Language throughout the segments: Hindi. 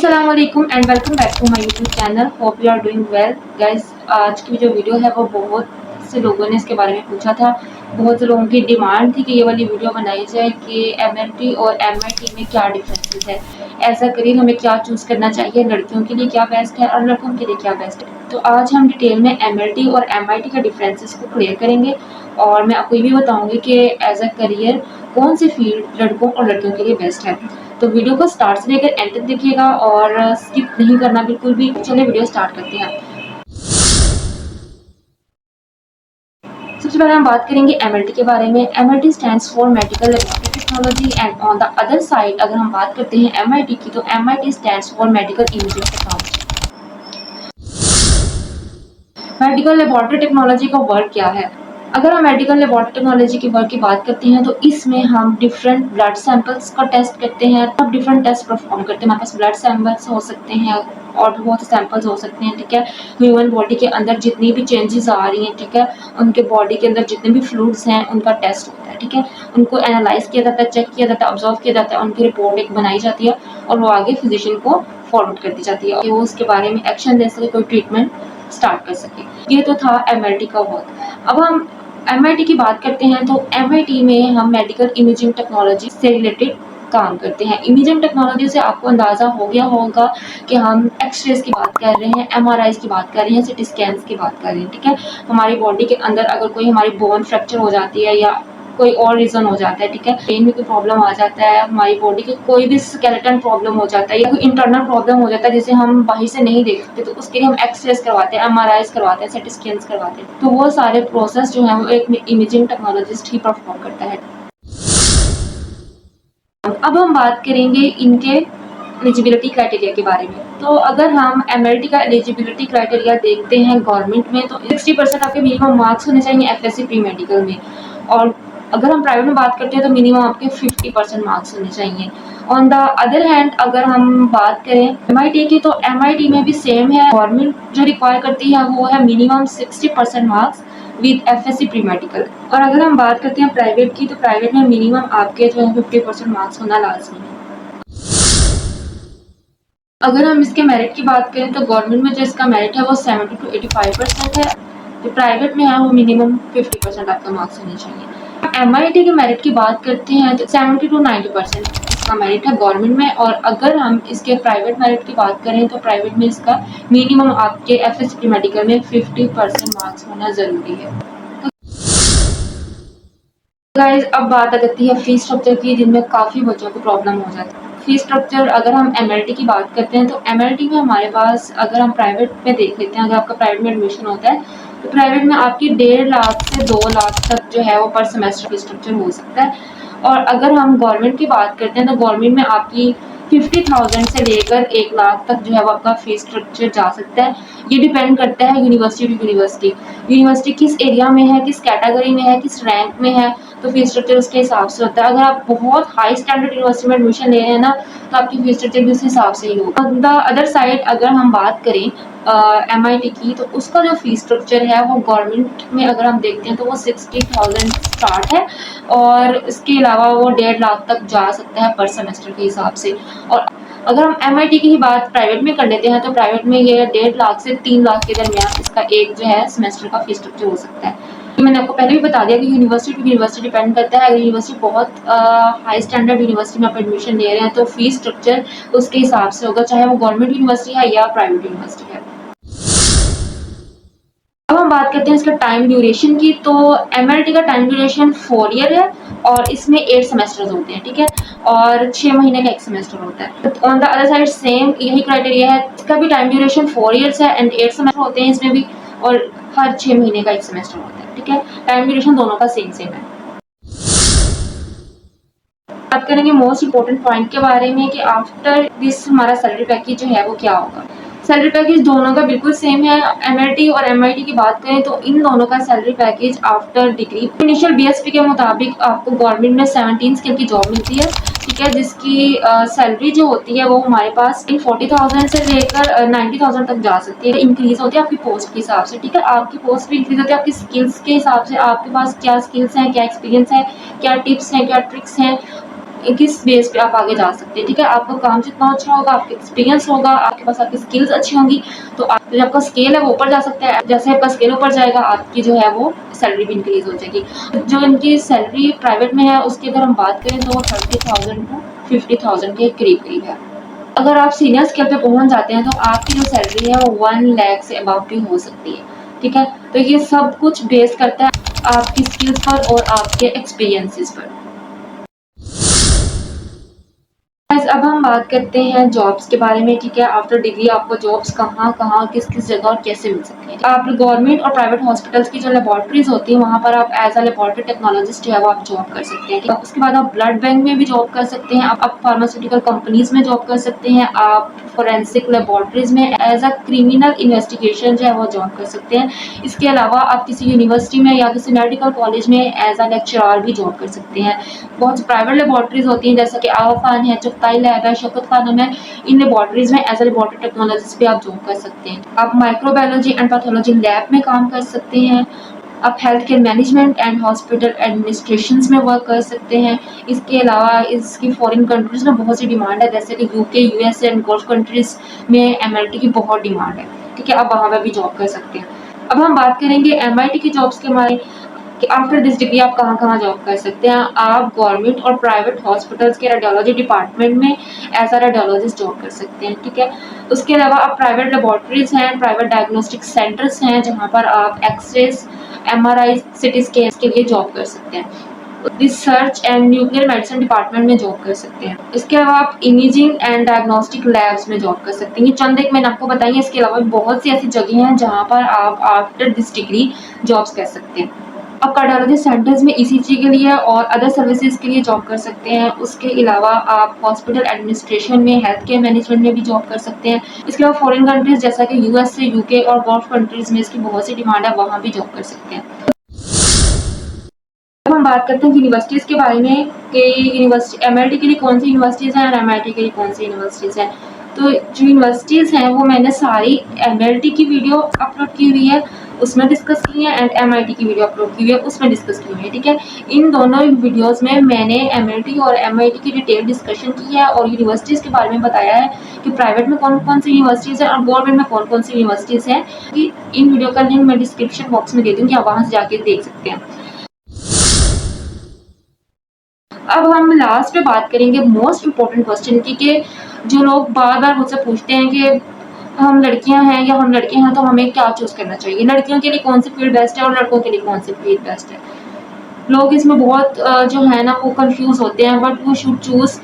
अस्सलाम वालेकुम and welcome back to my YouTube channel. Hope you are doing well guys. आज की जो वीडियो है वो बहुत से लोगों ने इसके बारे में पूछा था। बहुत से लोगों की डिमांड थी कि ये वाली वीडियो बनाई जाए कि एमएलटी और एमआईटी में क्या डिफरेंसेस है, ऐसा करिए हमें क्या चूज़ करना चाहिए, लड़कियों के लिए क्या बेस्ट है और लड़कों के लिए क्या बेस्ट है। तो आज हम डिटेल में एमएलटी और एमआईटी के डिफरेंसेस को क्लियर करेंगे और मैं आपको ये भी बताऊंगी कि एज अ करियर कौन सी फील्ड लड़कों और लड़कियों के लिए बेस्ट है। तो वीडियो को स्टार्ट से लेकर एंड तक देखिएगा और स्किप नहीं करना बिल्कुल भी। चलिए वीडियो स्टार्ट करते हैं। सबसे पहले हम बात करेंगे एमएलटी के बारे में। MLT stands for medical laboratory technology and on the other side अगर हम बात करते हैं एमआईटी की तो MIT stands for medical imaging technology. Medical laboratory technology का वर्क क्या है? अगर हम मेडिकल लेबोरेटरी टेक्नोलॉजी के वर्क की बात करते हैं तो इसमें हम डिफरेंट ब्लड सैंपल्स का टेस्ट करते हैं। अब डिफरेंट टेस्ट परफॉर्म करते हैं। हमारे पास ब्लड सैंपल्स हो सकते हैं और भी बहुत से सैंपल्स हो सकते हैं, ठीक है। ह्यूमन बॉडी के अंदर जितनी भी चेंजेस आ रही हैं, ठीक है, उनके बॉडी के अंदर जितने भी फ्लूइड्स हैं उनका टेस्ट होता है, ठीक है। उनको एनालाइज किया जाता है, चेक किया जाता है, ऑब्जर्व किया जाता है, उनकी रिपोर्ट एक बनाई जाती है और वो आगे फिजिशियन को फॉरवर्ड कर दी जाती है कि वो उसके बारे में एक्शन ले सके, कोई ट्रीटमेंट स्टार्ट कर सके। ये तो था एमआईटी का वर्क। अब हम एमआईटी की बात करते हैं तो एमआईटी में हम मेडिकल इमेजिंग टेक्नोलॉजी से रिलेटेड काम करते हैं। इमेजिंग टेक्नोलॉजी से आपको अंदाजा हो गया होगा कि हम एक्सरेज की बात कर रहे हैं, एमआरआईज की बात कर रहे हैं, सिटी स्कैन्स की बात कर रहे हैं, ठीक है। हमारी बॉडी के अंदर अगर कोई हमारी बोन फ्रैक्चर हो जाती है या कोई और रीजन हो जाता है, ठीक है, ब्रेन में कोई प्रॉब्लम आ जाता है, हमारी बॉडी के कोई भी स्केलेटन प्रॉब्लम हो जाता है या कोई इंटरनल प्रॉब्लम हो जाता है जिसे हम बाहर से नहीं देख सकते, तो उसके लिए हम एक्सरेज करवाते हैं, एमआरआईज करवाते हैं, सिटी स्कैन्स करवाते हैं। तो वो सारे प्रोसेस जो है वो एक इमेजिंग टेक्नोलॉजिस्ट ही परफॉर्म करता है। अब हम बात करेंगे इनके एलिजिबिलिटी क्राइटेरिया के बारे में। तो अगर हम एमएलटी का एलिजिबिलिटी क्राइटेरिया देखते हैं गवर्नमेंट में तो 60% आपके मिनिमम मार्क्स होने चाहिए एफएससी प्री मेडिकल में, और अगर हम प्राइवेट में बात करते हैं तो मिनिमम आपके 50% मार्क्स होने चाहिए। ऑन द अदर हैंड अगर हम बात करें एमआईटी की तो एमआईटी में भी सेम है। गवर्नमेंट जो रिक्वायर करती है वो है minimum 60% marks with FSc pre medical. और अगर हम बात करते हैं प्राइवेट की तो प्राइवेट में मिनिमम आपके जो है 50% मार्क्स होना लाजमी है। अगर हम इसके मेरिट की बात करें तो गवर्नमेंट में जो इसका मेरिट है वो 70 to 85% है, जो प्राइवेट में है वो मिनिमम 50% आपका मार्क्स होने चाहिए। एमआईटी के मेरिट की बात करते हैं तो 70 to 90% इसका मेरिट है गवर्नमेंट में, और अगर हम इसके प्राइवेट मेरिट की बात करें तो प्राइवेट में इसका मिनिमम आपके एफएससी मेडिकल में 50% मार्क्स होना जरूरी है। गाइस अब बात आ जाती है फीस स्ट्रक्चर की, जिनमें काफ़ी बच्चों को प्रॉब्लम हो जाती है। फीस स्ट्रक्चर अगर हम एमएलटी की बात करते हैं तो एमएलटी में हमारे पास अगर हम प्राइवेट में देख लेते हैं, अगर आपका प्राइवेट में एडमिशन होता है तो प्राइवेट में आपकी 1.5 लाख से 2 लाख तक जो है वो पर सेमेस्टर फीस स्ट्रक्चर हो सकता है। और अगर हम गवर्नमेंट की बात करते हैं तो गवर्नमेंट में आपकी 50,000 से लेकर 1 लाख तक जो है वो आपका फीस स्ट्रक्चर जा सकता है। ये डिपेंड करता है यूनिवर्सिटी टू यूनिवर्सिटी, यूनिवर्सिटी किस एरिया में है, किस कैटेगरी में है, किस रैंक में है, तो फीस स्ट्रक्चर उसके हिसाब से होता है। अगर आप बहुत हाई स्टैंडर्ड यूनिवर्सिटी में एडमिशन ले रहे हैं ना तो आपकी फीस स्ट्रक्चर भी उस हिसाब से ही होगा। ऑन द अदर साइड अगर हम बात करें एमआईटी की तो उसका जो फीस स्ट्रक्चर है वो गवर्नमेंट में अगर हम देखते हैं तो वो 60,000 स्टार्ट है और इसके अलावा वो 1.5 लाख तक जा सकता है पर सेमेस्टर के हिसाब से। और अगर हम एमआईटी की ही बात प्राइवेट में कर लेते हैं तो प्राइवेट में ये 1.5 लाख से 3 लाख के दरमियान इसका एक जो है सेमेस्टर का फीस स्ट्रक्चर हो सकता है। तो मैंने आपको पहले भी बता दिया कि यूनिवर्सिटी टू यूनिवर्सिटी डिपेंड करता है। अगर यूनिवर्सिटी बहुत हाई स्टैंडर्ड यूनिवर्सिटी में आप एडमिशन ले रहे हैं तो फीस स्ट्रक्चर उसके हिसाब से होगा, चाहे वो गवर्नमेंट यूनिवर्सिटी है या प्राइवेट यूनिवर्सिटी है। अब हम बात करते हैं इसका टाइम ड्यूरेशन की। तो एमएलटी का टाइम ड्यूरेशन 4 ईयर है और इसमें 8 सेमेस्टर्स होते हैं, ठीक है, और 6 महीने का एक सेमेस्टर होता है। तो on the other side same यही क्राइटेरिया है, इसका भी टाइम ड्यूरेशन 4 ईयर्स है एंड 8 सेमेस्टर होते हैं इसमें भी, और हर 6 महीने का एक सेमेस्टर होता है, ठीक है। टाइम ड्यूरेशन दोनों का सेम है। बात करेंगे मोस्ट इम्पोर्टेंट पॉइंट के बारे में कि आफ्टर दिस हमारा सैलरी पैकेज जो है वो क्या होगा। सैलरी पैकेज दोनों का बिल्कुल सेम है। एमएलटी और एमआईटी की बात करें तो इन दोनों का salary package after degree initial BSP के मुताबिक आपको गवर्नमेंट में 17 स्केल की जॉब मिलती है, ठीक है, जिसकी सैलरी जो होती है वो हमारे पास 40,000 से लेकर 90,000 तक जा सकती है। इंक्रीज होती है आपकी पोस्ट के हिसाब से, ठीक है, आपकी पोस्ट भी इंक्रीज होती है आपकी स्किल्स के हिसाब से, आपके पास क्या स्किल्स हैं, क्या एक्सपीरियंस है, क्या टिप्स हैं, क्या ट्रिक्स हैं, किस बेस पे आप आगे जा सकते हैं, ठीक है। आपका काम जितना अच्छा होगा, आपका एक्सपीरियंस होगा, आपके पास आपकी स्किल्स अच्छी होंगी, तो जो आपका स्केल है वो ऊपर जा सकता है। जैसे आपका स्केल ऊपर जाएगा, आपकी जो है वो सैलरी भी इंक्रीज हो जाएगी। जो इनकी सैलरी प्राइवेट में है उसकी अगर हम बात करें तो 30,000 टू 50,000 के करीब है। अगर आप सीनियर स्केल पे पहुंच जाते हैं तो आपकी जो सैलरी है वो 1 लाख से अबव भी हो सकती है, ठीक है। तो ये सब कुछ बेस करता है आपकी स्किल्स पर और आपके एक्सपीरियंसेस पर। अब हम बात करते हैं जॉब्स के बारे में, ठीक है। आफ्टर डिग्री आपको जॉब्स कहाँ किस जगह और कैसे मिल सकती है। आप गवर्नमेंट और प्राइवेट हॉस्पिटल्स की जो लेबोरेटरीज होती है वहाँ पर आप एज अ लेबोरेटरी टेक्नोलॉजिस्ट जो है वो आप जॉब कर सकते हैं। उसके बाद आप ब्लड बैंक में भी जॉब कर सकते हैं, आप फार्मास्यूटिकल कंपनीज में जॉब कर सकते हैं, आप फोरेंसिक लेबोरेटरीज में एज अ क्रिमिनल इन्वेस्टिगेशन जो है वो जॉब कर सकते हैं। इसके अलावा आप किसी यूनिवर्सिटी में या किसी मेडिकल कॉलेज में एज अ लेक्चरर भी जॉब कर सकते हैं। बहुत सी प्राइवेट लेबोरेटरीज होती हैं जैसे कि आवाफान है, चुगताई लैब है, शौकत खानम है। इन लेबोरेटरीज में एज अ लेबोरेटरी टेक्नोलॉजिस्ट भी आप जॉब कर सकते हैं। आप माइक्रोबायोलॉजी एंड पैथोलॉजी लैब में काम कर सकते हैं। आप health care management and hospital administration में वर्क कर सकते हैं। इसके अलावा इसकी फॉरेन कंट्रीज में बहुत सी डिमांड है, जैसे कि UK, USA and gulf countries में एमएलटी की बहुत डिमांड है, ठीक है। आप वहाँ पर भी जॉब कर सकते हैं। अब हम बात करेंगे एमआईटी की जॉब्स के बारे में कि आफ्टर दिस डिग्री आप कहाँ जॉब कर सकते हैं। आप गवर्नमेंट और प्राइवेट हॉस्पिटल्स के रेडियोलॉजी डिपार्टमेंट में एज अ रेडियोलॉजिस्ट जॉब कर सकते हैं, ठीक है। उसके अलावा आप प्राइवेट लेबोरेटरीज हैं, प्राइवेट डायग्नोस्टिक सेंटर्स हैं जहाँ पर आप एक्सरेज, एमआरआई, सिटी स्कैन के लिए जॉब कर सकते हैं। Research and nuclear medicine department में जॉब कर सकते हैं। इसके अलावा आप इमेजिंग एंड डायग्नोस्टिक लैब्स में जॉब कर सकते हैं। ये चंद एक मैंने आपको बताई है, इसके अलावा बहुत सी ऐसी जगह हैं जहाँ पर आप आफ्टर दिस डिग्री जॉब्स कर सकते हैं। आप कार्डियोलॉजी सेंटर्स में ईसीजी के लिए और अदर सर्विसेज के लिए जॉब कर सकते हैं। उसके अलावा आप हॉस्पिटल एडमिनिस्ट्रेशन में, हेल्थ केयर मैनेजमेंट में भी जॉब कर सकते हैं। इसके अलावा फॉरेन कंट्रीज जैसा कि यूएसए, यूके और गल्फ कंट्रीज में इसकी बहुत सी डिमांड है, वहाँ भी जॉब कर सकते हैं। अब हम बात करते हैं यूनिवर्सिटीज़ के बारे में कि यूनिवर्सिटी एमआईटी के लिए कौन सी यूनिवर्सिटीज़ हैं और एमआईटी के लिए कौन सी यूनिवर्सिटीज़ हैं। तो जो यूनिवर्सिटीज़ हैं वो मैंने सारी एमएलटी की वीडियो अपलोड की हुई है, उसमें डिस्कस की है, एंड एमआईटी की वीडियो अपलोड की हुई है, उसमें डिस्कस की हुई है, ठीक है। इन दोनों वीडियोस में मैंने एमएलटी और एमआईटी की डिटेल डिस्कशन की है और यूनिवर्सिटीज़ के बारे में बताया है कि प्राइवेट में कौन कौन सी यूनिवर्सिटीज़ हैं और गवर्नमेंट में कौन कौन सी यूनिवर्सिटीज़ हैं। कि इन वीडियो का लिंक मैं डिस्क्रिप्शन बॉक्स में दे दूँगी, आप वहाँ से जाके देख सकते हैं। अब हम लास्ट में बात करेंगे मोस्ट इम्पोर्टेंट क्वेश्चन की, कि जो लोग बार बार मुझसे पूछते हैं कि हम लड़कियां हैं या हम लड़के हैं तो हमें क्या चूज़ करना चाहिए, लड़कियों के लिए कौन सी फील्ड बेस्ट है और लड़कों के लिए कौन सी फील्ड बेस्ट है। लोग इसमें बहुत जो है ना वो कंफ्यूज होते हैं, बट वो शुड चूज़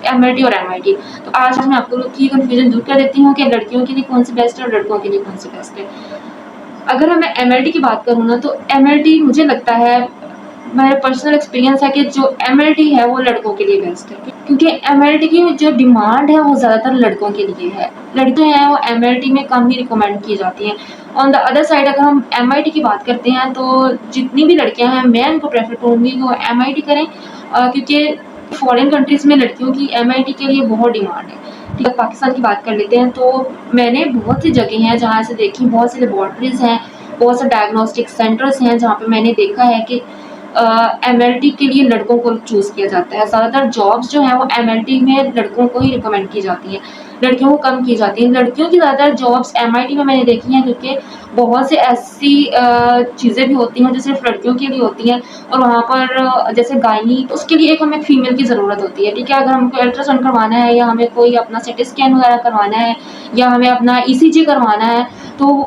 एमआईटी और एमआईटी। तो आज मैं आपको लोग की कंफ्यूजन दूर कर देती हूँ कि लड़कियों के लिए कौन सी बेस्ट है और लड़कों के लिए कौन सी बेस्ट है। अगर मैं एमएलटी की बात करूँ ना, तो एमएलटी मुझे लगता है, मेरा पर्सनल एक्सपीरियंस है कि जो एमएलटी है वो लड़कों के लिए बेस्ट है, क्योंकि एमएलटी की जो डिमांड है वो ज़्यादातर लड़कों के लिए है। लड़कियां हैं वो एमएलटी में कम ही रिकमेंड की जाती हैं। ऑन द अदर साइड अगर हम एमआईटी की बात करते हैं तो जितनी भी लड़कियां हैं मैं उनको प्रेफर करूँगी कि वो एमआईटी करें, क्योंकि फॉरेन कंट्रीज़ में लड़कियों की एमआईटी के लिए बहुत डिमांड है। ठीक है, पाकिस्तान की बात कर लेते हैं तो मैंने बहुत सी जगह हैं जहाँ से देखी, बहुत सी लेबॉर्ट्रीज़ हैं, बहुत से डायग्नोस्टिक सेंटर्स हैं जहाँ पे मैंने देखा है कि एमएलटी के लिए लड़कों को चूज़ किया जाता है। ज़्यादातर जॉब्स जो हैं वो एमएलटी में लड़कों को ही रिकमेंड की जाती हैं, लड़कियों को कम की जाती हैं। लड़कियों की ज़्यादातर जॉब्स एमआईटी में मैंने देखी हैं, क्योंकि बहुत से ऐसी चीज़ें भी होती हैं जो सिर्फ लड़कियों के लिए होती हैं, और वहाँ पर जैसे गायनी, उसके लिए एक हमें फीमेल की ज़रूरत होती है, ठीक है। अगर हमको अल्ट्रासाउंड करवाना है या हमें कोई अपना सिटी स्कैन वगैरह करवाना है या हमें अपना ईसीजी करवाना है तो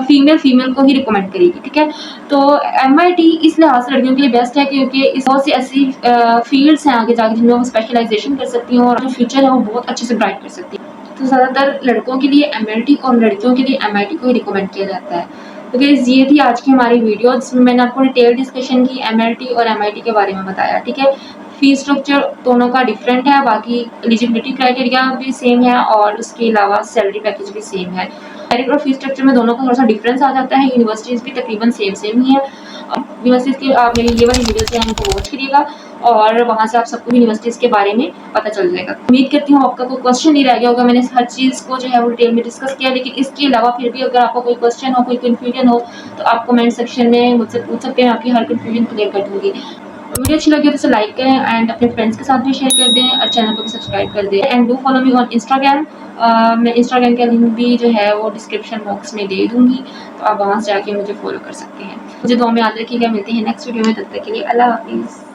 फीमेल को ही रिकमेंड करेगी, ठीक है। तो एमआईटी इस लिहाज से लड़कियों के लिए बेस्ट है, क्योंकि इस बहुत सी ऐसी फील्ड्स हैं आगे जाके जिनमें वो स्पेशलाइजेशन कर सकती हैं और जो फ्यूचर है वो बहुत अच्छे से ब्राइट कर सकती हैं। तो ज़्यादातर लड़कों के लिए एमएलटी और लड़कियों के लिए एमआईटी को ही रिकमेंड किया जाता है। तो गाइस ये थी आज की हमारी वीडियो, जिसमें मैंने आपको डिटेल डिस्कशन की एमएलटी और एमआईटी के बारे में बताया, ठीक है। फीस स्ट्रक्चर दोनों का डिफरेंट है, बाकी एलिजिबिलिटी क्राइटेरिया भी सेम है और उसके अलावा सैलरी पैकेज भी सेम है। मेरिट और फीस स्ट्रक्चर में दोनों का थोड़ा सा डिफरेंस आ जाता है। यूनिवर्सिटीज़ भी तकरीबन सेम ही है। यूनिवर्सिटीज़ की आप मेरी ये वाली वीडियो से हमको वॉच करिएगा और वहाँ से आप सबको यूनिवर्सिटीज़ के बारे में पता चल जाएगा। उम्मीद करती हूँ आपका कोई क्वेश्चन नहीं रह गया होगा, मैंने हर चीज़ को जो है वो डिटेल में डिस्कस किया। लेकिन इसके अलावा फिर भी अगर आपको कोई क्वेश्चन हो, कोई कन्फ्यूजन हो, तो आप कमेंट सेक्शन में मुझसे पूछ सकते हैं, आपकी हर कन्फ्यूजन क्लियर कर दूँगी। वीडियो अच्छी लगी तो इसे लाइक करें एंड अपने फ्रेंड्स के साथ भी शेयर कर दें और चैनल को भी सब्सक्राइब कर दें and do follow me on Instagram. मैं इंस्टाग्राम का लिंक भी जो है वो डिस्क्रिप्शन बॉक्स में दे दूँगी, तो आप वहाँ से जाके मुझे फॉलो कर सकते हैं। मुझे दुआ में याद रखिएगा, मिलते हैं नेक्स्ट वीडियो में, तब तक के लिए अल्लाह हाफ़िज़।